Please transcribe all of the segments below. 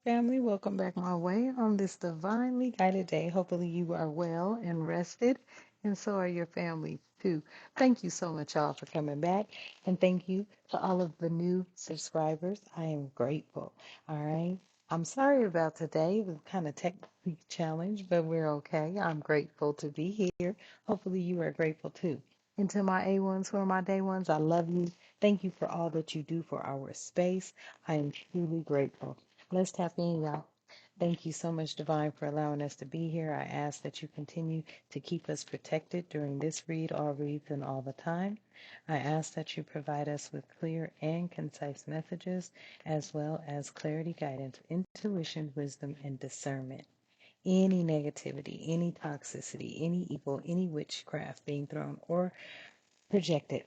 Family, welcome back my way on this divinely guided day. Hopefully, you are well and rested, and so are your family too. Thank you so much, y'all, for coming back, and thank you to all of the new subscribers. I am grateful. All right. I'm sorry about today. It was kind of technically challenged, but we're okay. I'm grateful to be here. Hopefully, you are grateful too. And to my A1s who are my day ones, I love you. Thank you for all that you do for our space. I am truly grateful. Let's tap in, y'all. Thank you so much, Divine, for allowing us to be here. I ask that you continue to keep us protected during this read, all reads, and all the time. I ask that you provide us with clear and concise messages, as well as clarity, guidance, intuition, wisdom, and discernment. Any negativity, any toxicity, any evil, any witchcraft being thrown or projected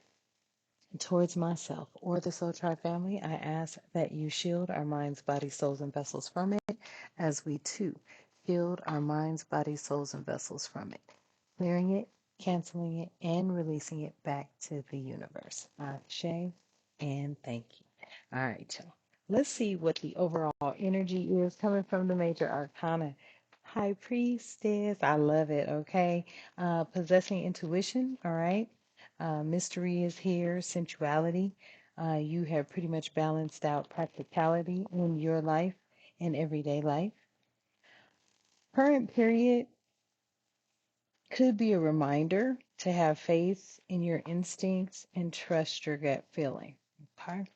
towards myself or the Soul Tribe family, I ask that you shield our minds, bodies, souls, and vessels from it, as we too shield our minds, bodies, souls, and vessels from it, clearing it, canceling it, and releasing it back to the universe. Ashe, and thank you. All right, y'all. Let's see what the overall energy is coming from the major arcana. High priestess, I love it. Okay, possessing intuition. All right. Mystery is here, sensuality. You have pretty much balanced out practicality in your life and everyday life. Current period could be a reminder to have faith in your instincts and trust your gut feeling. Okay.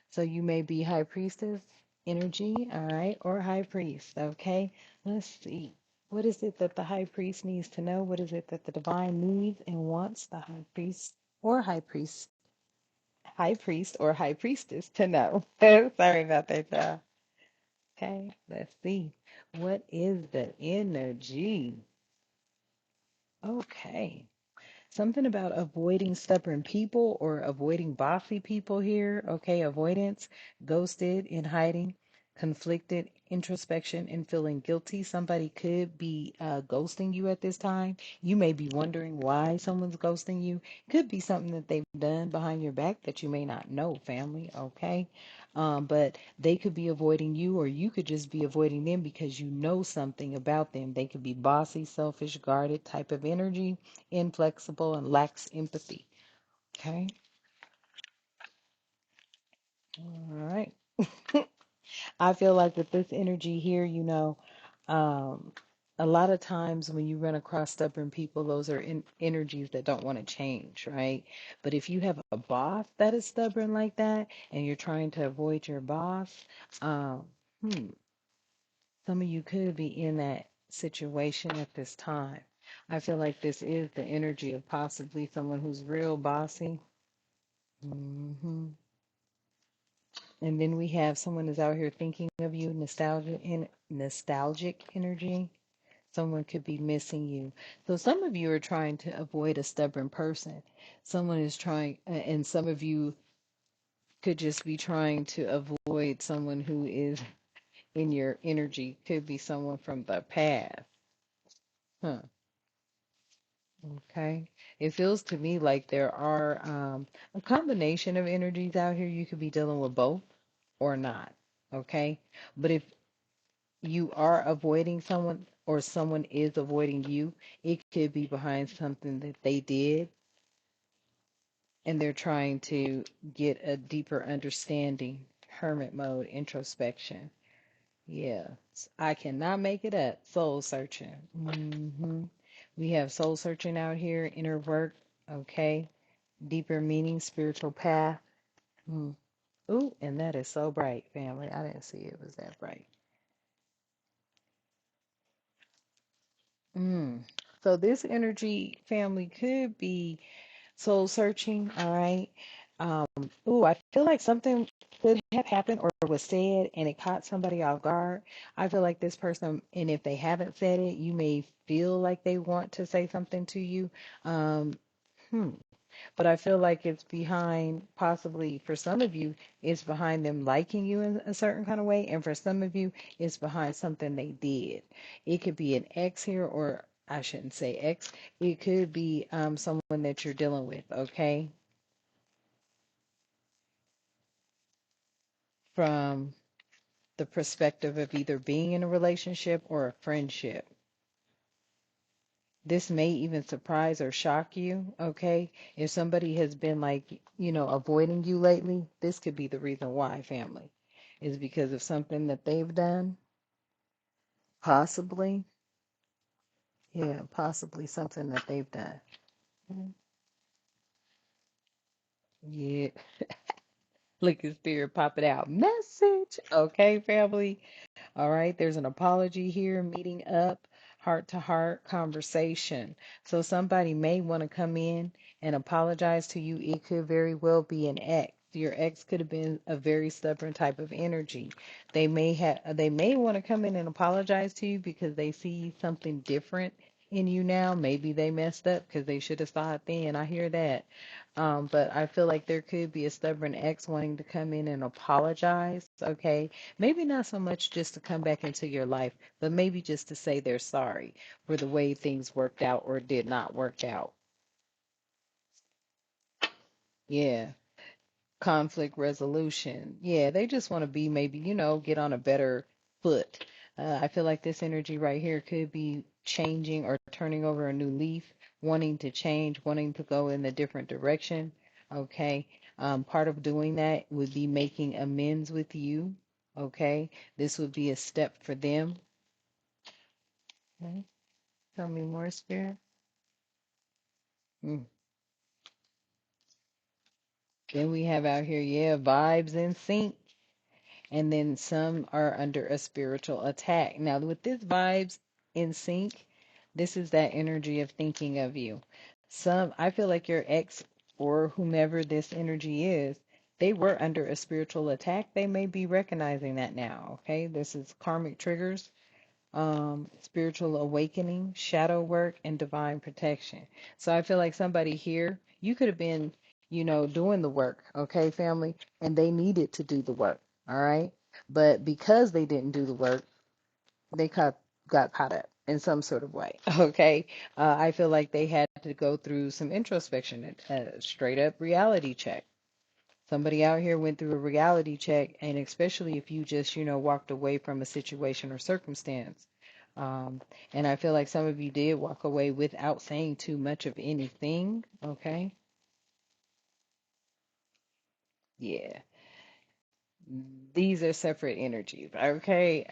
So you may be high priestess energy, all right, or high priest. Okay. Let's see. What is it that the high priest needs to know? What is it that the divine needs and wants the high priest or high priest or high priestess to know? Sorry about that, y'all. Okay, let's see. What is the energy? Okay. Something about avoiding stubborn people or avoiding bossy people here. Okay, avoidance, ghosted, in hiding, conflicted, introspection, and feeling guilty. Somebody could be ghosting you at this time. You may be wondering why someone's ghosting you. Could be something that they've done behind your back that you may not know, family. Okay, but they could be avoiding you, or you could just be avoiding them because you know something about them. They could be bossy, selfish, guarded type of energy, inflexible, and lacks empathy. Okay. All right. I feel like with this energy here, um, a lot of times when you run across stubborn people, those are energies that don't want to change, right? But if you have a boss that is stubborn like that and you're trying to avoid your boss, um, hmm, some of you could be in that situation at this time. I feel like this is the energy of possibly someone who's real bossy. And then we have someone who's out here thinking of you, nostalgic energy. Someone could be missing you. So some of you are trying to avoid a stubborn person. Someone is trying, and some of you could just be trying to avoid someone who is in your energy. Could be someone from the past. Huh. Okay. It feels to me like there are a combination of energies out here. You could be dealing with both or not. Okay. But if you are avoiding someone or someone is avoiding you, it could be behind something that they did and they're trying to get a deeper understanding. Hermit mode, introspection. Yes, I cannot make it up. Soul searching. We have soul searching out here, inner work. Okay. Deeper meaning, spiritual path. Mm. Ooh, and that is so bright, family. I didn't see it was that bright. Mm. So this energy family could be soul searching, all right. Um, ooh, I feel like something could have happened or was said and it caught somebody off guard. I feel like this person, and if they haven't said it, you may feel like they want to say something to you. Um, hmm. But I feel like it's behind, possibly for some of you, it's behind them liking you in a certain kind of way, and for some of you, it's behind something they did. It could be an ex here, or I shouldn't say ex. It could be someone that you're dealing with, okay? From the perspective of either being in a relationship or a friendship. This may even surprise or shock you, okay? If somebody has been like, avoiding you lately, this could be the reason why, family. Is because of something that they've done, possibly. Yeah, possibly something that they've done. Mhm. Yeah, look at spirit popping out. Message. Okay, family. All right, there's an apology here, meeting up, heart to heart conversation. So somebody may want to come in and apologize to you. It could very well be an ex. Your ex could have been a very stubborn type of energy. They may want to come in and apologize to you because they see something different in you now. Maybe they messed up because they should have saw it then. I hear that. But I feel like there could be a stubborn ex wanting to come in and apologize, okay? Maybe not so much just to come back into your life, but maybe just to say they're sorry for the way things worked out or did not work out. Yeah. Conflict resolution. Yeah, they just want to be maybe, get on a better foot. I feel like this energy right here could be changing or turning over a new leaf, wanting to change, wanting to go in a different direction. Okay. Part of doing that would be making amends with you. Okay. This would be a step for them. Okay. Tell me more, Spirit. Mm. Then we have out here, yeah, vibes in sync. And then some are under a spiritual attack. Now, with this vibes in sync, this is that energy of thinking of you. I feel like your ex or whomever this energy is, they were under a spiritual attack. They may be recognizing that now. Okay, this is karmic triggers, spiritual awakening, shadow work, and divine protection. So I feel like somebody here, you could have been, doing the work, okay, family, and they needed to do the work, all right? But because they didn't do the work, they got caught up in some sort of way, okay? I feel like they had to go through some introspection, a straight up reality check. Somebody out here went through a reality check, and especially if you just, walked away from a situation or circumstance. Um, and I feel like some of you did walk away without saying too much of anything. Okay. Yeah. These are separate energies. Okay.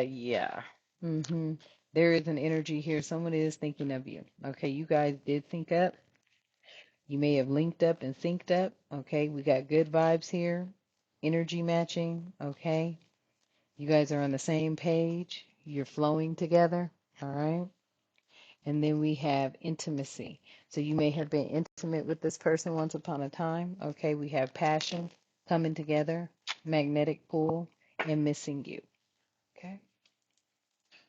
Yeah. Mm-hmm. There is an energy here. Someone is thinking of you. Okay. You guys did sync up. You may have linked up and synced up. Okay. We got good vibes here. Energy matching. Okay. You guys are on the same page. You're flowing together. All right. And then we have intimacy. So you may have been intimate with this person once upon a time. Okay. We have passion coming together, magnetic pull, and missing you. Okay.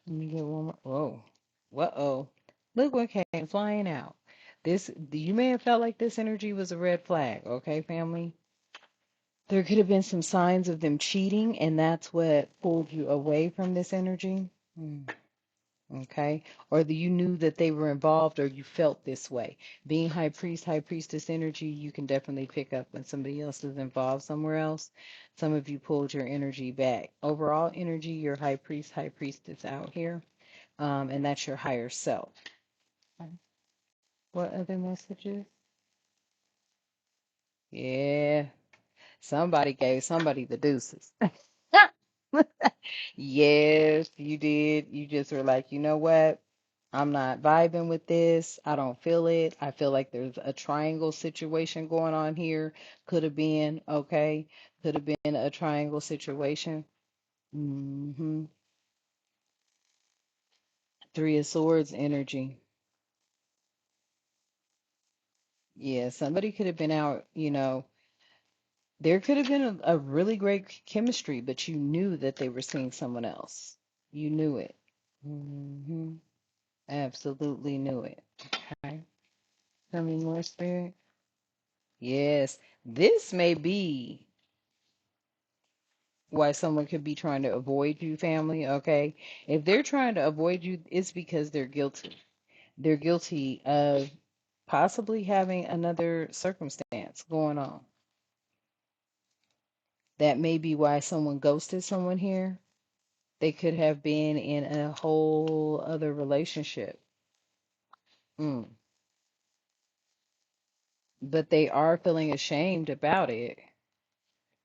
Let me get one more. Whoa. Whoa. Look what came flying out. You may have felt like this energy was a red flag. Okay, family. There could have been some signs of them cheating, and that's what pulled you away from this energy. Hmm. Okay. Or you knew that they were involved or you felt this way. Being high priest, high priestess energy, you can definitely pick up when somebody else is involved somewhere else. Some of you pulled your energy back. Overall energy, your high priest, high priestess out here. And that's your higher self. Okay. What other messages? Yeah. Somebody gave somebody the deuces. Yes, you did. You just were like, you know what? I'm not vibing with this. I don't feel it. I feel like there's a triangle situation going on here. Could have been, okay. Could have been a triangle situation. Hmm. Three of Swords energy. Yeah, somebody could have been out, there could have been a really great chemistry, but you knew that they were seeing someone else. You knew it. Hmm. Absolutely knew it. Okay. Tell me more, Spirit. Yes, this may be why someone could be trying to avoid you, family, okay? If they're trying to avoid you, it's because they're guilty. They're guilty of possibly having another circumstance going on. That may be why someone ghosted someone here. They could have been in a whole other relationship. Mm. But they are feeling ashamed about it.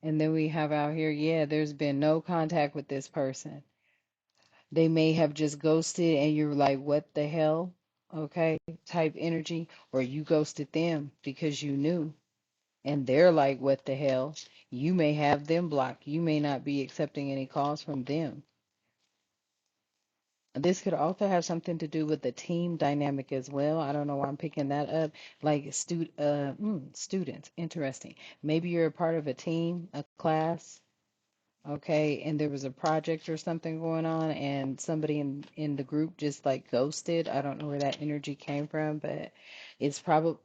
And then we have out here, yeah, there's been no contact with this person. They may have just ghosted and you're like, what the hell? Okay, type energy. Or you ghosted them because you knew. And they're like, what the hell? You may have them blocked. You may not be accepting any calls from them. This could also have something to do with the team dynamic as well. I don't know why I'm picking that up. Like students, interesting. Maybe you're a part of a team, a class, okay, and there was a project or something going on, and somebody in the group just like ghosted. I don't know where that energy came from, but it's probably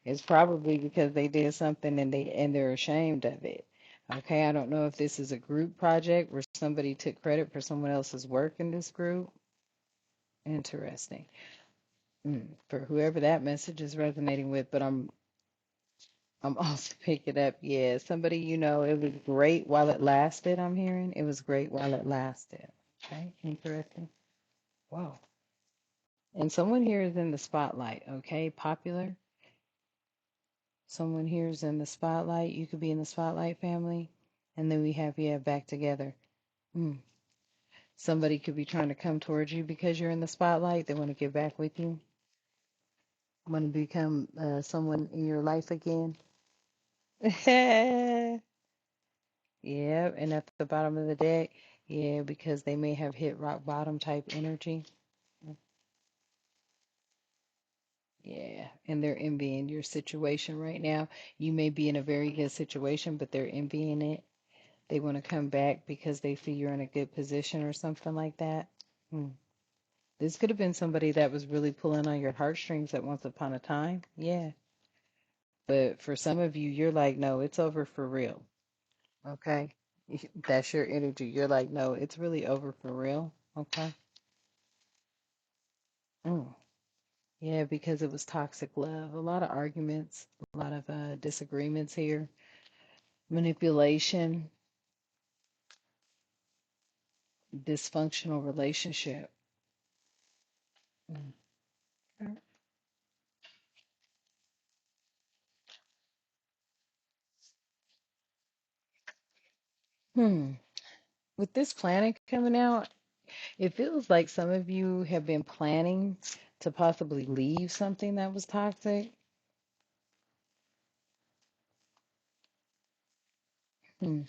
it's probably because they did something and they're ashamed of it. Okay, I don't know if this is a group project where somebody took credit for someone else's work in this group. Interesting. For whoever that message is resonating with, but I'm also picking up, yeah, somebody, it was great while it lasted, I'm hearing. It was great while it lasted. Okay, interesting. Wow. And someone here is in the spotlight, okay? Popular. Someone here is in the spotlight. You could be in the spotlight family. And then we have, yeah, back together. Mm. Somebody could be trying to come towards you because you're in the spotlight. They want to get back with you, want to become someone in your life again. Yeah, and at the bottom of the deck, yeah, because they may have hit rock bottom type energy. Yeah, and they're envying your situation right now. You may be in a very good situation, but they're envying it. They want to come back because they see you're in a good position or something like that. Hmm. This could have been somebody that was really pulling on your heartstrings at once upon a time. Yeah. But for some of you, you're like, no, it's over for real. Okay. That's your energy. You're like, no, it's really over for real. Okay. Mm. Yeah, because it was toxic love. A lot of arguments, a lot of disagreements here, manipulation, dysfunctional relationship. Mm. Okay. Hmm. With this planet coming out, it feels like some of you have been planning to possibly leave something that was toxic. Hmm.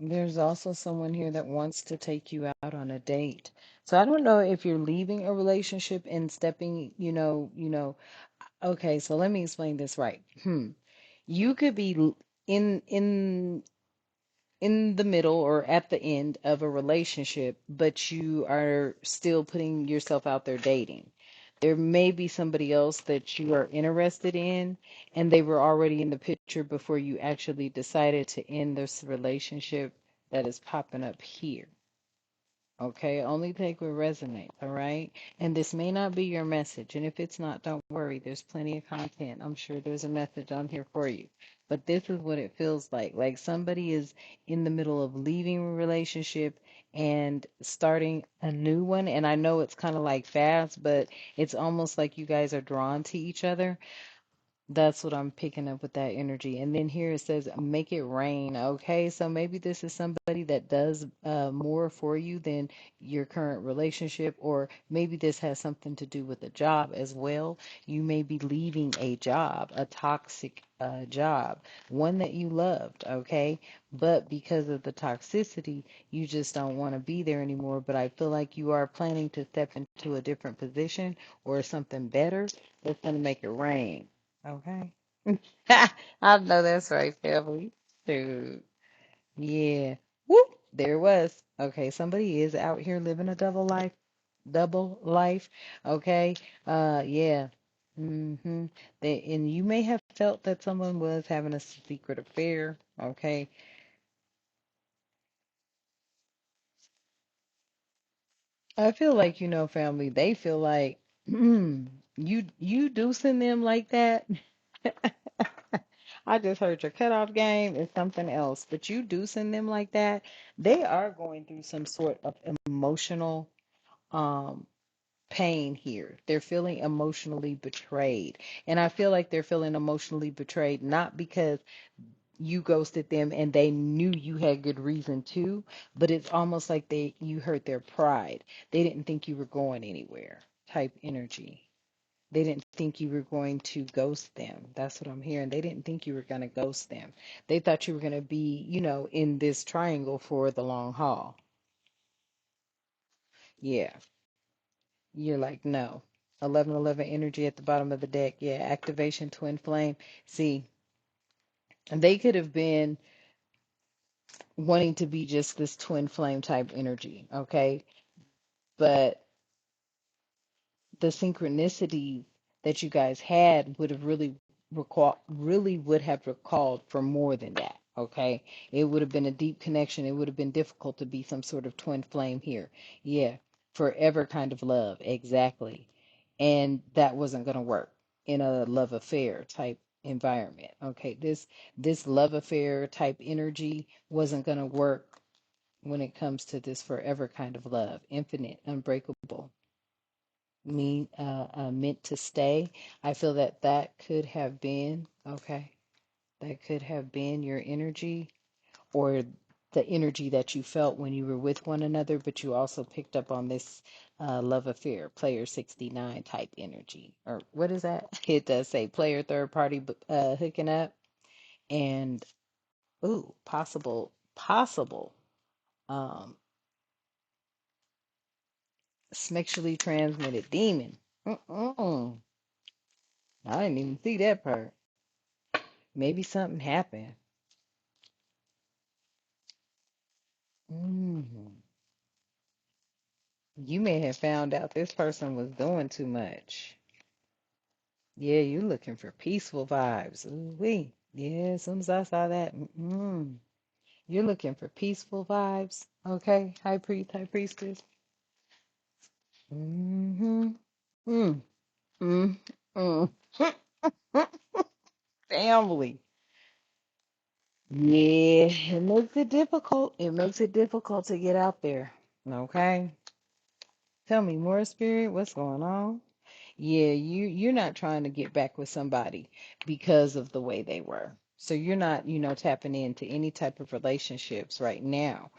There's also someone here that wants to take you out on a date. So I don't know if you're leaving a relationship and stepping, okay, so let me explain this right. You could be in the middle or at the end of a relationship, but you are still putting yourself out there dating. There may be somebody else that you are interested in, and they were already in the picture before you actually decided to end this relationship that is popping up here. Okay, only take what resonates, all right? And this may not be your message. And if it's not, don't worry. There's plenty of content. I'm sure there's a message on here for you. But this is what it feels like. Like somebody is in the middle of leaving a relationship and starting a new one. And I know it's kind of like fast, but it's almost like you guys are drawn to each other. That's what I'm picking up with that energy. And then here it says, make it rain. Okay, so maybe this is somebody that does more for you than your current relationship, or maybe this has something to do with a job as well. You may be leaving a job, a toxic job, one that you loved, okay? But because of the toxicity, you just don't want to be there anymore. But I feel like you are planning to step into a different position or something better that's going to make it rain. Okay. I know that's right, family. Dude. Yeah. Whoop. There it was. Okay, somebody is out here living a double life. Double life. Okay. Yeah. Mm-hmm. And you may have felt that someone was having a secret affair. Okay. I feel like, family, they feel like you deucing them like that. I just heard your cutoff game is something else. But you do send them like that, they are going through some sort of emotional um pain here. They're feeling emotionally betrayed. And I feel like they're feeling emotionally betrayed not because you ghosted them and they knew you had good reason to, but it's almost like they you hurt their pride. They didn't think you were going anywhere type energy. They didn't think you were going to ghost them. That's what I'm hearing. They didn't think you were going to ghost them. They thought you were going to be, in this triangle for the long haul. Yeah. You're like, no. 1111 energy at the bottom of the deck. Yeah. Activation, twin flame. See, they could have been wanting to be just this twin flame type energy. Okay. But the synchronicities that you guys had would have really would have recalled for more than that. Okay, it would have been a deep connection. It would have been difficult to be some sort of twin flame here. Yeah, forever kind of love, exactly. And that wasn't going to work in a love affair type environment. Okay, this love affair type energy wasn't going to work when it comes to this forever kind of love, infinite, unbreakable, meant to stay. I feel that that could have been, okay, that could have been your energy or the energy that you felt when you were with one another, but you also picked up on this love affair, player 69 type energy. Or what is that? It does say player third party hooking up and, ooh, possible, um, sexually transmitted demon. Mm-mm. I didn't even see that part. Maybe something happened. Hmm. You may have found out this person was doing too much. Yeah, you looking for peaceful vibes. Ooh wee. Yeah, as soon as I saw that, you're looking for peaceful vibes. Okay, high priest, high priestess. Mm-hmm. Mm, mm, mm. Family. Yeah, it makes it difficult. It makes it difficult to get out there. Okay. Tell me more, spirit. What's going on? Yeah, you're not trying to get back with somebody because of the way they were. So you're not, tapping into any type of relationships right now,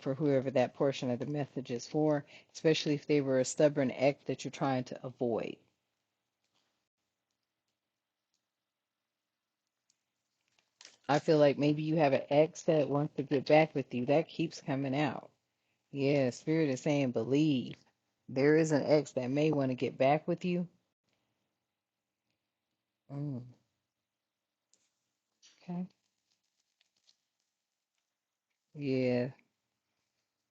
for whoever that portion of the message is for, especially if they were a stubborn ex that you're trying to avoid. I feel like maybe you have an ex that wants to get back with you. That keeps coming out. Yeah, spirit is saying believe. There is an ex that may want to get back with you. Mm, okay. Yeah.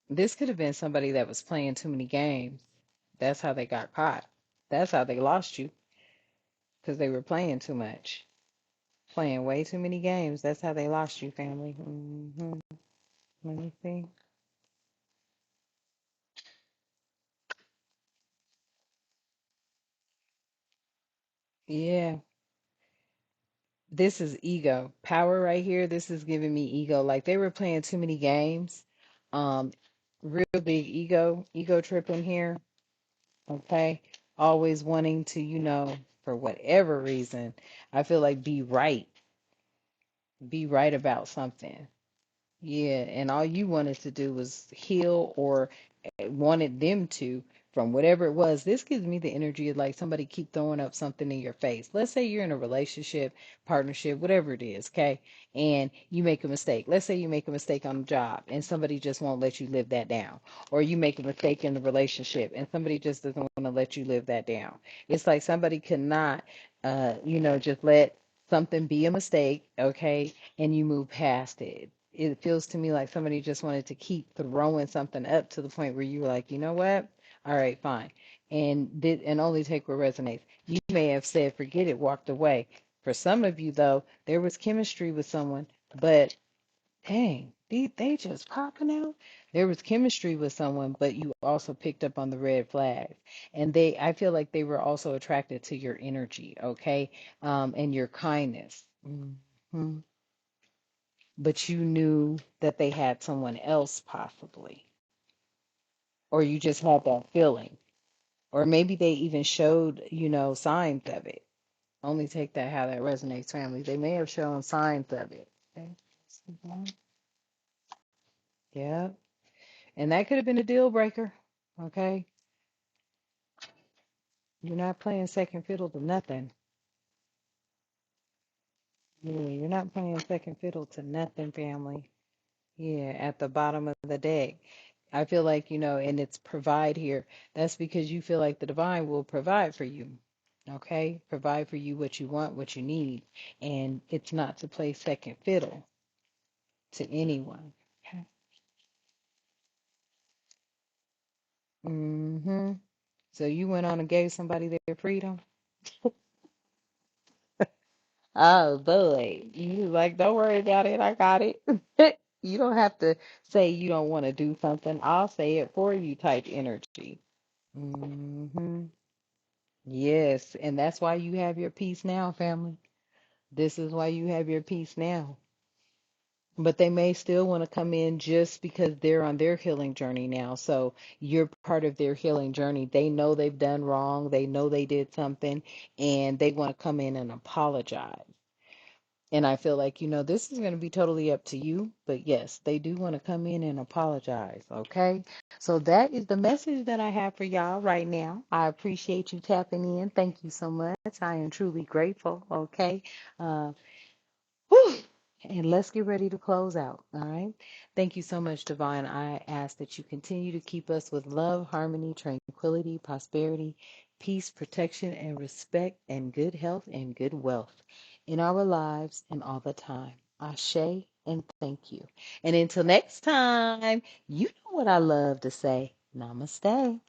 This could have been somebody that was playing too many games. That's how they got caught. That's how they lost you because they were playing too much, playing way too many games. That's how they lost you, family. Let me see. Yeah, this is ego power right here. This is giving me ego. Like they were playing too many games. Um, real big ego trip in here. Okay, always wanting to, for whatever reason, I feel like be right about something. Yeah, and all you wanted to do was heal or wanted them to from whatever it was. This gives me the energy of like somebody keep throwing up something in your face. Let's say you're in a relationship, partnership, whatever it is, okay? And you make a mistake. Let's say you make a mistake on the job and somebody just won't let you live that down. Or you make a mistake in the relationship and somebody just doesn't want to let you live that down. It's like somebody cannot, just let something be a mistake, okay? And you move past it. It feels to me like somebody just wanted to keep throwing something up to the point where you were like, you know what? All right, fine. And only take what resonates. You may have said, forget it, walked away. For some of you though, there was chemistry with someone, but dang, they just popping out. There was chemistry with someone, but you also picked up on the red flags. And I feel like they were also attracted to your energy, okay? And your kindness. Hmm. But you knew that they had someone else possibly, or you just had that feeling, or maybe they even showed, signs of it. Only take that how that resonates, family. They may have shown signs of it. Okay. Mhm. Yeah. And that could have been a deal breaker. Okay. You're not playing second fiddle to nothing. Yeah, you're not playing second fiddle to nothing, family. Yeah, at the bottom of the deck. I feel like, and it's provide here. That's because you feel like the divine will provide for you. Okay? Provide for you what you want, what you need. And it's not to play second fiddle to anyone. Okay. Mm-hmm. So you went on and gave somebody their freedom? Oh boy. You like, don't worry about it, I got it. You don't have to say you don't want to do something. I'll say it for you type energy. Hmm. Yes, and that's why you have your peace now, family. This is why you have your peace now. But they may still want to come in just because they're on their healing journey now. So you're part of their healing journey. They know they've done wrong. They know they did something, and they want to come in and apologize. And I feel like, this is going to be totally up to you. But yes, they do want to come in and apologize. Okay. So that is the message that I have for y'all right now. I appreciate you tapping in. Thank you so much. I am truly grateful. Okay. Uh, Whew. And let's get ready to close out. All right. Thank you so much, Divine. I ask that you continue to keep us with love, harmony, tranquility, prosperity, peace, protection, and respect, and good health and good wealth in our lives and all the time. Ashe and thank you. And until next time, you know what I love to say. Namaste.